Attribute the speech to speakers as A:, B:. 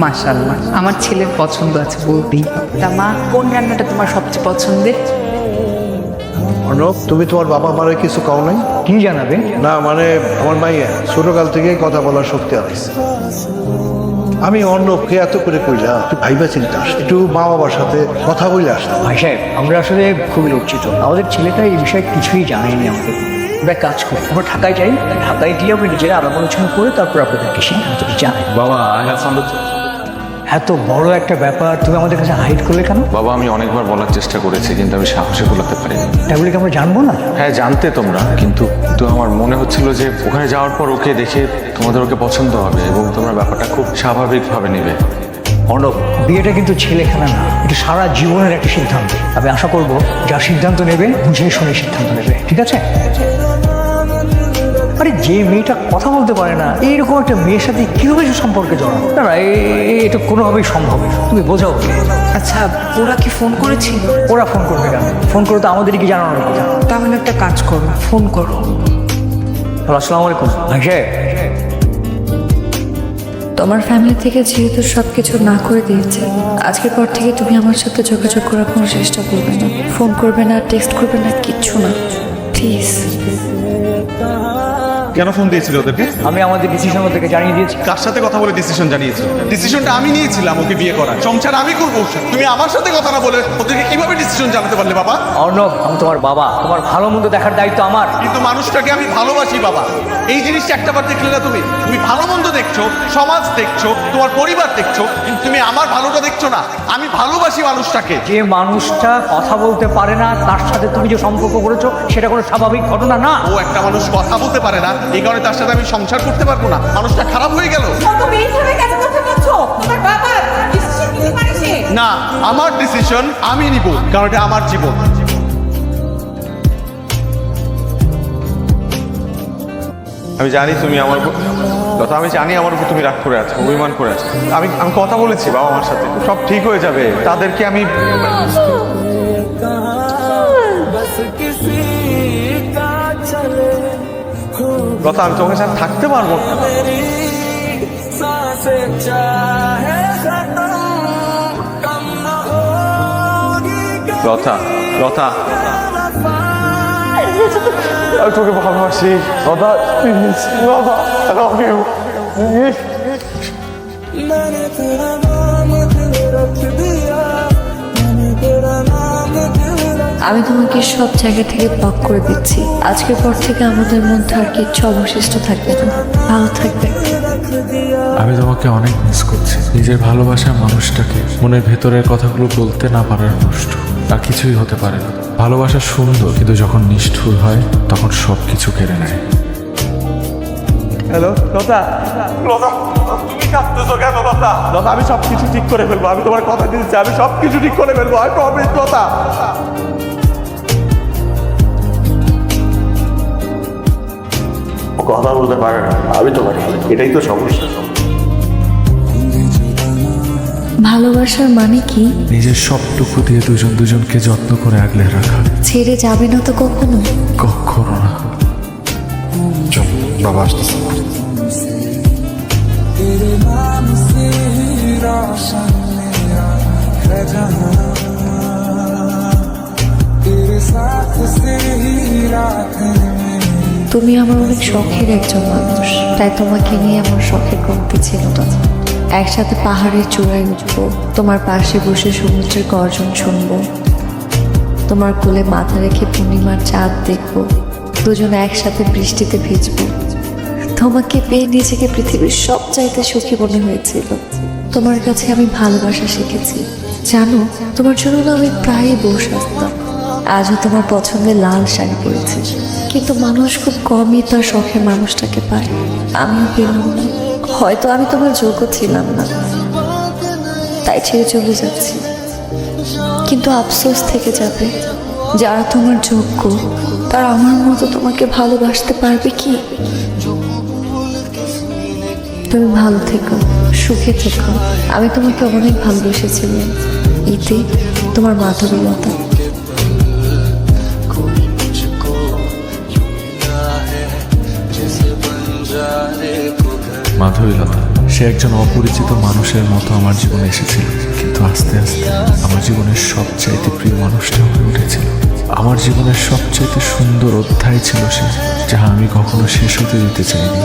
A: মাশাআল্লাহ, আমার ছেলের পছন্দ আছে বলতেই হবে। তা মা, কোন রান্নাটা তোমার সবচেয়ে পছন্দের?
B: অর্ণব, তুমি তোমার বাবা মারে কিছু কও নাই?
C: কি জানাবে?
B: না মানে আমার মাইয়া ছোটকাল থেকেই কথা বলার শক্তি হারাইছে। আমি অর্ণবকে এত করে কইলা একটু ভাইবা চিন্তা একটু মা বাবার সাথে কথা বলে আসতে।
C: ভাই সাহেব, আমরা আসলে খুবই লজ্জিত। আমাদের ছেলেটা এই বিষয়ে কিছুই জানায়নি আমাদের। আমরা এক কাজ করি, আমরা ঢাকায় যাই, ঢাকায় গিয়ে আমরা নিজেরা আলাপ আলোচনা করে তারপর আপনাদেরকে সিদ্ধান্ত জানাই।
D: বাবা
C: এত বড় একটা ব্যাপার তুমি আমাদের কাছে হাইড করলে কেন?
D: বাবা আমি অনেকবার বলার চেষ্টা করেছি কিন্তু আমি সাহসে বলাতে পারিনি।
C: তাহলে কি আমরা জানবো না?
D: হ্যাঁ জানতে তোমরা, কিন্তু আমার মনে হচ্ছিল যে ওখানে যাওয়ার পর ওকে দেখে তোমাদের ওকে পছন্দ হবে এবং তোমরা ব্যাপারটা খুব স্বাভাবিকভাবে নেবে।
C: অর্ণব, বিয়েটা কিন্তু ছেলে খেলা না, এটা সারা জীবনের একটা সিদ্ধান্ত। আমি আশা করবো যা সিদ্ধান্ত নেবে বুঝে শুনে সিদ্ধান্ত নেবে, ঠিক আছে? আরে যে মেয়েটা কথা বলতে পারে না, এইরকম একটা মেয়ের সাথে কিভাবে সম্পর্কে জড়ানো? না না, এটা কোনোভাবেই সম্ভব না। তুমি বোঝাও ওকে।
A: আচ্ছা, ওরা কি ফোন করেছিল?
C: ওরা ফোন করবে কেন? ফোন করে তো আমাদেরকে জানানোর কথা।
A: তাহলে একটা কাজ করো, ফোন করো।
C: হ্যালো, আসসালামু আলাইকুম ভাই সাহেব।
E: তোমার ফ্যামিলি থেকে যেহেতু সব কিছু না করে দিয়েছে, আজকের পর থেকে তুমি আমার সাথে যোগাযোগ করার কোনো চেষ্টা করবে না, ফোন করবে না, টেক্সট করবে না, কিচ্ছু না, প্লিজ।
F: কেন ফোন দিয়েছিল ওদেরকে?
C: আমি আমাদের ডিসিশন ওদেরকে জানিয়ে দিয়েছি।
F: কার সাথে কথা বলে ডিসিশন জানিয়েছিল? ডিসিশনটা আমি নিয়েছিলাম ওকে বিয়ে করার, সংসার আমি করবো। তুমি আমার সাথে কথা না বলে ওদেরকে কিভাবে ডিসিশন জানাতে পারলে বাবা?
C: অর্ণব, আমি তোমার বাবা, তোমার ভালো মন্দ দেখার দায়িত্ব আমার।
F: কিন্তু মানুষটাকে আমি ভালোবাসি বাবা। এই জিনিসটা একটাবার দেখলে না তুমি? তুমি ভালো মন্দ দেখছো, সমাজ দেখছো, তোমার পরিবার দেখছো, কিন্তু তুমি আমার ভালোটা দেখছো না। আমি ভালোবাসি মানুষটাকে।
C: যে মানুষটা কথা বলতে পারে না তার সাথে তুমি যে সম্পর্ক করেছো সেটা কোনো স্বাভাবিক ঘটনা না।
F: ও একটা মানুষ কথা বলতে পারে না, এই কারণে তার সাথে আমি সংসার করতে পারবো না। মানুষটা খারাপ হয়ে গেল। না, আমার ডিসিশন আমি নিব, কারণ এটা আমার জীবন। আমি জানি তুমি আমার উপর কথা, আমি জানি আমার উপর তুমি রাগ করে আছো, অভিমান করে আছো। আমি আমি কথা বলেছি বাবা মার সাথে, সব ঠিক হয়ে যাবে। তাদেরকে আমি কথা, আমি তোমাকে সাথে থাকতে পারবো না। লতা, লতা, আমি তোকে ভালোবাসি Lata, please Lata, I love you, please।
E: আমি তোমাকে সব জায়গা থেকে ব্লক করে দিচ্ছি। আজকের পর থেকে আমাদের মধ্যে আর কিচ্ছু অবশিষ্ট থাকবে না। ভালো থাকবে।
G: আমি তোমাকে অনেক মিস করছি। নিজের ভালোবাসার মানুষটাকে মনের ভেতরের কথাগুলো বলতে না পারার কষ্ট আর কিছুই হতে পারে না। ভালোবাসা সুন্দর, কিন্তু যখন নিষ্ঠুর হয় তখন সব কিছু কেড়ে নেয়।
F: হ্যালো লতা, লতা তুমি কাঁদতেছো কেন লতা? লতা আমি সব কিছু ঠিক করে ফেলবো, আমি তোমার কথা দিচ্ছি, আমি সব কিছু ঠিক করে ফেলবো, আই প্রমিস লতা। কথা বলতে পারে না, আমি তো পারি, এটাই তো সমস্যা।
E: ভালোবাসার মানে কি?
G: নিজের সবটুকু দিয়ে দুজন দুজনকে যত্ন করে আগলে রাখা।
E: ছেড়ে যাবে না তো কখনো?
G: কখনো না।
B: চল, বাবা আসতেছে।
E: তুমি আমার অনেক শখের একজন মানুষ, তাই তোমাকে নিয়ে আমার শখের কমতি ছিল না। একসাথে পাহাড়ের চূড়ায় উঠবো, তোমার পাশে বসে সমুদ্রের গর্জন শুনবো, তোমার কোলে মাথা রেখে পূর্ণিমার চাঁদ দেখবো, দুজনে একসাথে বৃষ্টিতে ভিজবো। তোমাকে পেয়ে নিজেকে পৃথিবীর সবচাইতে সুখী মনে হয়েছিল। তোমার কাছে আমি ভালোবাসা শিখেছি। জানো, তোমার জন্য না আমি প্রায়ই বসে আসতাম। আজও তোমার পছন্দের লাল শাড়ি পরেছি, কিন্তু মানুষ খুব কমই তার শখের মানুষটাকে পায়। আমিও পেলাম না। হয়তো আমি তোমার যোগ্য ছিলাম না, তাই ছেড়ে চলে যাচ্ছি। কিন্তু আফসোস থেকে যাবে, যারা তোমার যোগ্য তারা আমার মতো তোমাকে ভালোবাসতে পারবে কি? তুমি ভালো থেকো, সুখে থেকো। আমি তোমাকে অনেক ভালোবেসেছিলাম। ইতি, তোমার মাধবীলতা।
G: মাধবীলতা সে একজন অপরিচিত মানুষের মতো আমার জীবনে এসেছিল, কিন্তু আস্তে আস্তে আমার জীবনের সবচাইতে প্রিয় মানুষটা হয়ে উঠেছিল। আমার জীবনের সবচাইতে সুন্দর অধ্যায় ছিল সে, যা আমি কখনো শেষ হতে দিতে চাইনি।